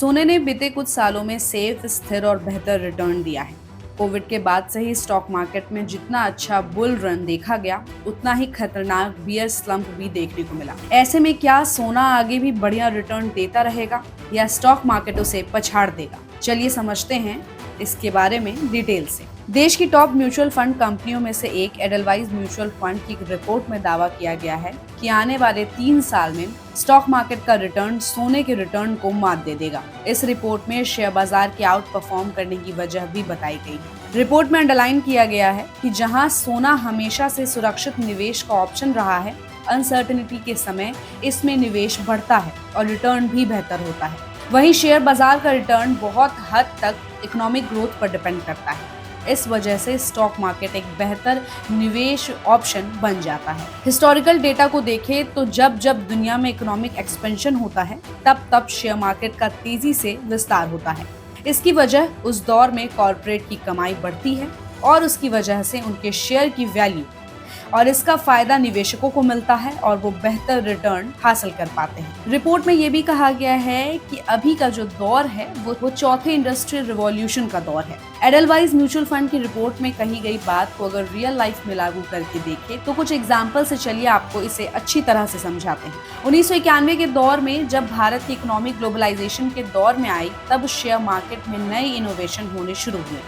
सोने ने बीते कुछ सालों में सेफ, स्थिर और बेहतर रिटर्न दिया है। कोविड के बाद से ही स्टॉक मार्केट में जितना अच्छा बुल रन देखा गया, उतना ही खतरनाक बियर स्लंप भी देखने को मिला। ऐसे में क्या सोना आगे भी बढ़िया रिटर्न देता रहेगा या स्टॉक मार्केट उसे पछाड़ देगा? चलिए समझते हैं इसके बारे में डिटेल से। देश की टॉप म्यूचुअल फंड कंपनियों में से एक एडलवाइज म्यूचुअल फंड की रिपोर्ट में दावा किया गया है कि आने वाले 3 साल में स्टॉक मार्केट का रिटर्न सोने के रिटर्न को मात दे देगा। इस रिपोर्ट में शेयर बाजार के आउट परफॉर्म करने की वजह भी बताई गई है। रिपोर्ट में अंडरलाइन किया गया है कि जहां सोना हमेशा से सुरक्षित निवेश का ऑप्शन रहा है, अनसर्टेनिटी के समय इसमें निवेश बढ़ता है और रिटर्न भी बेहतर होता है। वहीं शेयर बाजार का रिटर्न बहुत हद तक इकोनॉमिक ग्रोथ पर डिपेंड करता है। इस वजह से स्टॉक मार्केट एक बेहतर निवेश ऑप्शन बन जाता है। हिस्टोरिकल डेटा को देखें तो जब जब दुनिया में इकोनॉमिक एक्सपेंशन होता है, तब तब शेयर मार्केट का तेजी से विस्तार होता है। इसकी वजह उस दौर में कॉर्पोरेट की कमाई बढ़ती है और उसकी वजह से उनके शेयर की वैल्यू और इसका फायदा निवेशकों को मिलता है और वो बेहतर रिटर्न हासिल कर पाते हैं। रिपोर्ट में ये भी कहा गया है कि अभी का जो दौर है वो चौथे इंडस्ट्रियल रिवॉल्यूशन का दौर है। एडलवाइज म्यूचुअल फंड की रिपोर्ट में कही गई बात को अगर रियल लाइफ में लागू करके देखें तो कुछ एग्जाम्पल से चलिए आपको इसे अच्छी तरह से समझाते हैं। 1991 के दौर में जब भारत की इकोनॉमिक ग्लोबलाइजेशन के दौर में आई, तब शेयर मार्केट में नए इनोवेशन होने शुरू हुए।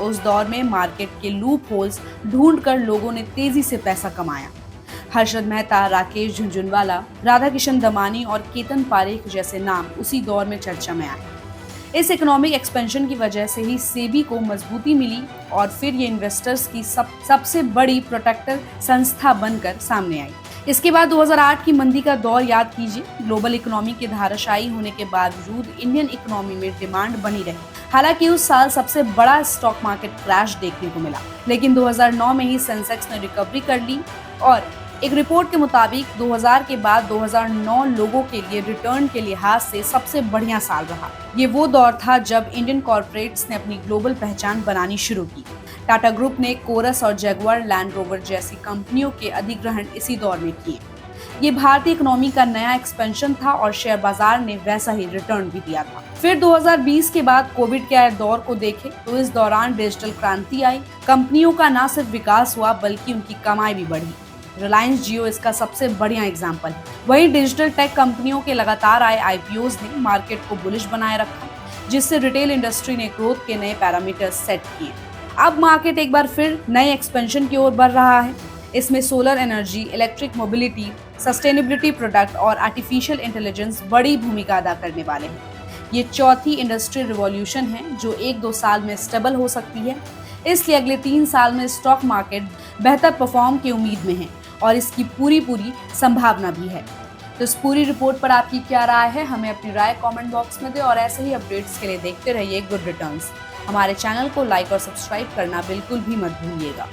उस दौर में मार्केट के लूप होल्स ढूंढकर लोगों ने तेजी से पैसा कमाया। हर्षद मेहता, राकेश झुनझुनवाला, राधा किशन दमानी और केतन पारेख जैसे नाम उसी दौर में चर्चा में आए। इस इकोनॉमिक एक्सपेंशन की वजह से ही सेबी को मजबूती मिली और फिर ये इन्वेस्टर्स की सबसे बड़ी प्रोटेक्टर संस्था बनकर सामने आई। इसके बाद 2008 की मंदी का दौर याद कीजिए। ग्लोबल इकोनॉमी के धाराशायी होने के बावजूद इंडियन इकोनॉमी में डिमांड बनी रही। हालांकि उस साल सबसे बड़ा स्टॉक मार्केट क्रैश देखने को मिला, लेकिन 2009 में ही सेंसेक्स ने रिकवरी कर ली और एक रिपोर्ट के मुताबिक 2000 के बाद 2009 लोगों के लिए रिटर्न के लिहाज से सबसे बढ़िया साल रहा। ये वो दौर था जब इंडियन कॉर्पोरेट्स ने अपनी ग्लोबल पहचान बनानी शुरू की। टाटा ग्रुप ने कोरस और जगुआर लैंड रोवर जैसी कंपनियों के अधिग्रहण इसी दौर में किए। ये भारतीय इकोनॉमी का नया एक्सपेंशन था और शेयर बाजार ने वैसा ही रिटर्न भी दिया था। फिर 2020 के बाद कोविड के आए दौर को देखें तो इस दौरान डिजिटल क्रांति आई। कंपनियों का न सिर्फ विकास हुआ बल्कि उनकी कमाई भी बढ़ी। रिलायंस जियो इसका सबसे बढ़िया एग्जाम्पल है। वहीं डिजिटल टेक कंपनियों के लगातार आए आईपीओज ने मार्केट को बुलिश बनाए रखा, जिससे रिटेल इंडस्ट्री ने ग्रोथ के नए पैरामीटर्स सेट किए। अब मार्केट एक बार फिर नए एक्सपेंशन की ओर बढ़ रहा है। इसमें solar energy, electric mobility, sustainability product और आर्टिफिशियल इंटेलिजेंस बड़ी भूमिका अदा करने वाले हैं। ये चौथी इंडस्ट्रियल रिवॉल्यूशन है जो 1-2 साल में स्टेबल हो सकती है। इसलिए अगले 3 साल में स्टॉक मार्केट बेहतर परफॉर्म की उम्मीद में है और इसकी पूरी संभावना भी है। तो इस पूरी रिपोर्ट पर आपकी क्या राय है? हमें अपनी राय कमेंट बॉक्स में दें और ऐसे ही अपडेट्स के लिए देखते रहिए गुड रिटर्न्स। हमारे चैनल को लाइक और सब्सक्राइब करना बिल्कुल भी मत भूलिएगा।